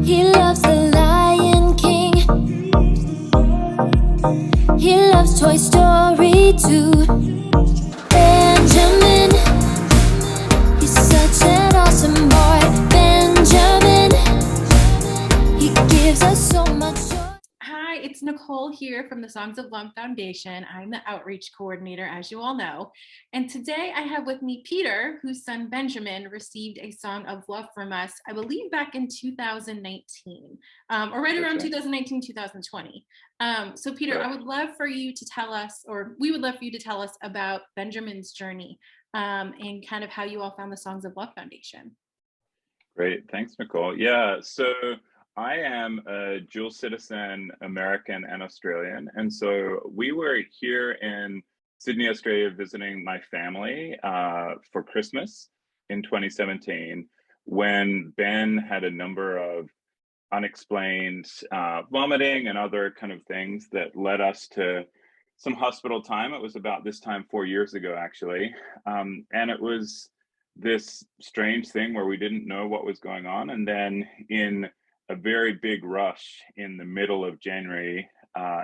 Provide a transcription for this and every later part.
He loves the Lion King. He loves Toy Story too. Benjamin, he's such an awesome boy. Benjamin, he gives us so much joy. Hi, it's Nicole here from the Songs of Love Foundation. I'm the outreach coordinator, as you all know. And today I have with me Peter, whose son Benjamin received a song of love from us, I believe back in 2019, or right around 2019, 2020. So Peter, I would love for you to tell us, or we would love for you to tell us about Benjamin's journey and kind of how you all found the Songs of Love Foundation. Great, thanks, Nicole. Yeah, so I am a dual citizen, American and Australian. And so we were here in Sydney, Australia, visiting my family for Christmas in 2017, when Ben had a number of unexplained vomiting and other kind of things that led us to some hospital time. It was about this time 4 years ago, actually. And it was this strange thing where we didn't know what was going on. And then in a very big rush in the middle of January,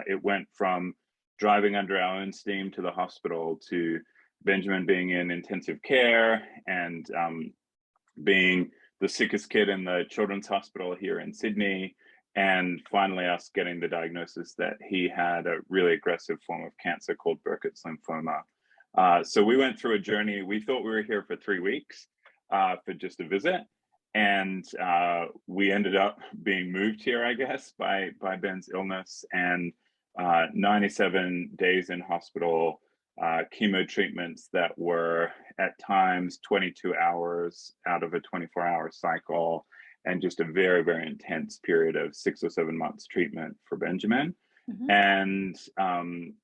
it went from driving under our own steam to the hospital to Benjamin being in intensive care and being the sickest kid in the children's hospital here in Sydney, and finally us getting the diagnosis that he had a really aggressive form of cancer called Burkitt's lymphoma. So we went through a journey. We thought we were here for 3 weeks for just a visit. And we ended up being moved here, I guess, by Ben's illness, and 97 days in hospital, chemo treatments that were at times 22 hours out of a 24-hour cycle, and just a very, very intense period of 6 or 7 months treatment for Benjamin. Mm-hmm. And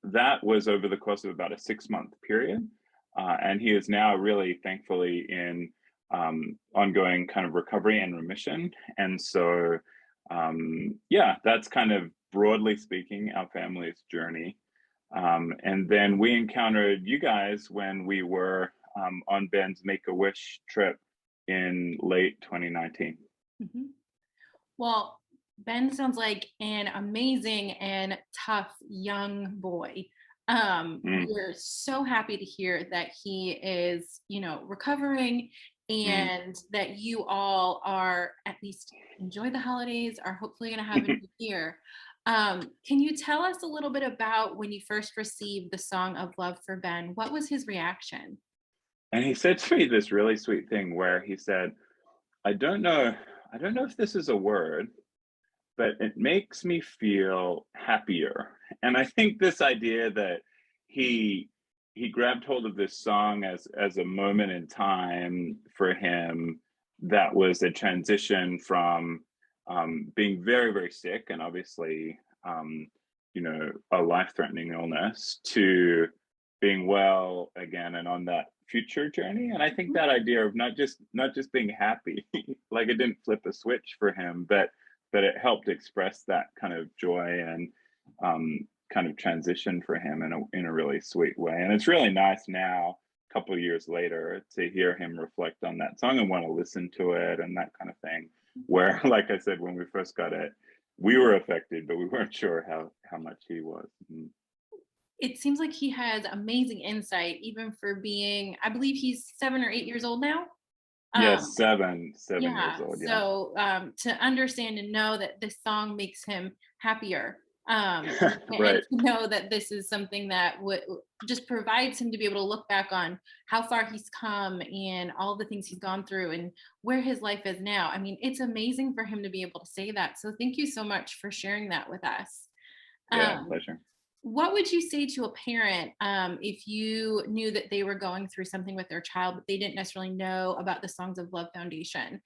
that was over the course of about a 6-month period. And he is now really, thankfully, in ongoing kind of recovery and remission. And so, yeah, that's kind of broadly speaking our family's journey. And then we encountered you guys when we were on Ben's Make-A-Wish trip in late 2019. Mm-hmm. Well, Ben sounds like an amazing and tough young boy. We're so happy to hear that he is, recovering, and that you all are at least enjoy the holidays, are hopefully going to have a new year. Can you tell us a little bit about when you first received the Song of Love for Ben? What was his reaction? And he said to me this really sweet thing where he said, I don't know if this is a word, but it makes me feel happier. And I think this idea that he grabbed hold of this song as a moment in time for him that was a transition from being very, very sick and obviously, a life-threatening illness, to being well again and on that future journey. And I think that idea of not just being happy, like it didn't flip a switch for him, but it helped express that kind of joy and kind of transition for him in a really sweet way. And it's really nice now, a couple of years later, to hear him reflect on that song and want to listen to it and that kind of thing. Where, like I said, when we first got it, we were affected, but we weren't sure how much he was. It seems like he has amazing insight, even for being, I believe he's 7 or 8 years old now. Yes, seven years old. Yeah. So to understand and know that this song makes him happier, Right. and to know that this is something that just provides him to be able to look back on how far he's come and all the things he's gone through and where his life is now. I mean, it's amazing for him to be able to say that. So thank you so much for sharing that with us. Yeah, pleasure. What would you say to a parent if you knew that they were going through something with their child, but they didn't necessarily know about the Songs of Love Foundation?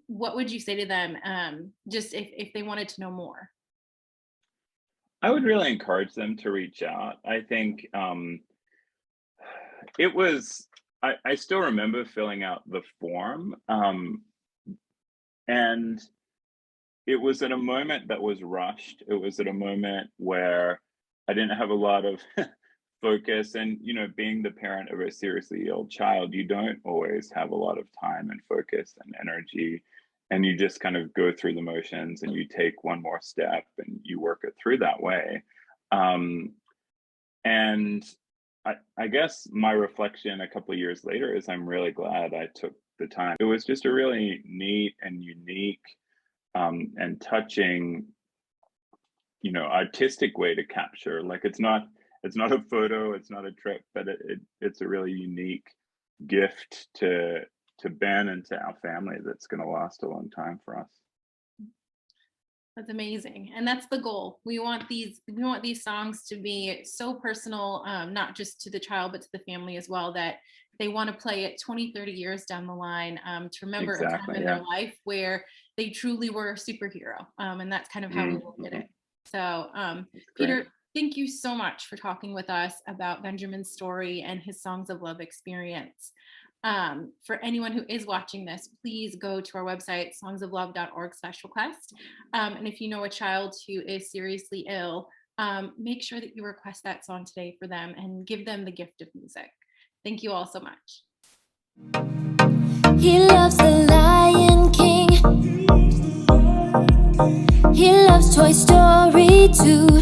What would you say to them, just if they wanted to know more? I would really encourage them to reach out. I think it was, I still remember filling out the form, and it was at a moment that was rushed. It was at a moment where I didn't have a lot of focus, and being the parent of a seriously ill child, you don't always have a lot of time and focus and energy and you just kind of go through the motions and you take one more step and you work it through that way. And I guess my reflection a couple of years later is I'm really glad I took the time. It was just a really neat and unique and touching, artistic way to capture. Like it's not a photo, it's not a trip, but it's a really unique gift to Ben and to our family that's going to last a long time for us. That's amazing. And that's the goal. We want these songs to be so personal, not just to the child, but to the family as well, that they want to play it 20, 30 years down the line, to remember a time in their life where they truly were a superhero. And that's kind of how we look at it. So, Peter, thank you so much for talking with us about Benjamin's story and his Songs of Love experience. For anyone who is watching this, please go to our website, songsoflove.org/request. And if you know a child who is seriously ill, make sure that you request that song today for them and give them the gift of music. Thank you all so much. He loves the Lion King. He loves Toy Story 2.